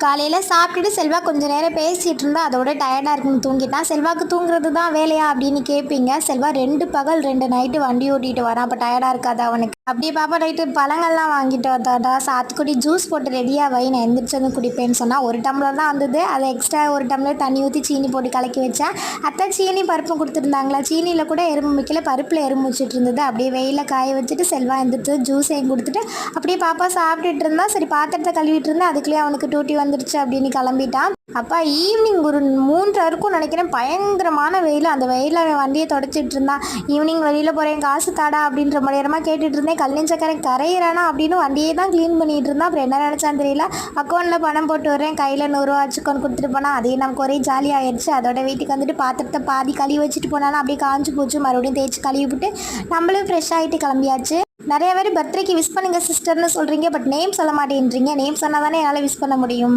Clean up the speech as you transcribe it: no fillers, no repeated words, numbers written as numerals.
காலையில் சாப்பிட்டுட்டு செல்வா கொஞ்சம் நேரம் பேசிகிட்டு இருந்தா அதோட டயர்டாக இருக்குன்னு தூங்கிட்டான். செல்வாக்கு தூங்குறது தான் வேலையா அப்படின்னு கேட்பீங்க. செல்வா 2 பகல் 2 நைட்டு வண்டி ஓட்டிட்டு வரான். அப்போ டயர்டாக இருக்காது அவனுக்கு. அப்படியே பாப்பா நைட்டு பழங்கள்லாம் வாங்கிட்டு வந்தாடா. சாத்துக்குடி ஜூஸ் போட்டு ரெடியாக வை, நான் எந்திரிச்சதும் குடிப்பேன்னு சொன்னால் 1 டம்ளர் தான் வந்தது. அதை எக்ஸ்ட்ரா 1 டம்ளர் தண்ணி ஊற்றி சீனி போட்டு கலக்கி வச்சேன். அத்தை சீனி பருப்பும் கொடுத்துருந்தாங்களா, சீனியில் கூட எறும்பு மிக்கல, பருப்பில் எறும்பு வச்சுட்டு இருந்தது. அப்படியே வெயிலில் காய வச்சுட்டு செல்வா எந்திரிச்சு ஜூஸையும் கொடுத்துட்டு அப்படியே பாப்பா சாப்பிட்டுட்டு இருந்தா. சரி பாத்திரத்தை கழுவிட்டு இருந்தா, அதுக்குள்ளேயே அவனுக்கு டூட்டி வந்துருச்சு அப்படின்னு கிளம்பிட்டான். அப்பா ஈவினிங் ஒரு 3 இருக்கும் நினைக்கிறேன், பயங்கரமான வெயில். அந்த வெயிலில் அவன் வண்டியை தொடச்சிட்டு இருந்தான். ஈவினிங் வெளியில் போகிறேன் காசு தாடா அப்படின்ற நேரமாக கேட்டுட்டு இருந்தேன். கல்லிஞ்சக்கரை கரையிறானா அப்படின்னு வண்டியை தான் க்ளீன் பண்ணிட்டு இருந்தான். அப்புறம் என்ன நினச்சான்னு தெரியல, அக்கௌண்ட்டில் பணம் போட்டு வரேன், கையில் 100 ரூபா வச்சுக்கோன்னு கொடுத்துட்டு போனால் அதையும் நமக்கு ஒரே ஜாலியாகிடுச்சு. அதோட வீட்டுக்கு வந்துட்டு பாத்திரத்தை பாதி கழுவி வச்சுட்டு போனாலும் அப்படியே காஞ்சு போச்சு. மறுபடியும் தேய்ச்சி கழுவி விட்டு நம்மளும் ஃப்ரெஷ் ஆகிட்டு கிளம்பியாச்சு. நிறைய பேர் பர்த்டேக்கு விஷ் பண்ணுங்கள் சிஸ்டர்னு சொல்கிறீங்க, பட் நேம் சொல்ல மாட்டேன்றீங்க. நேம் சொன்னால் தானே என்னால் விஷ் பண்ண முடியும்.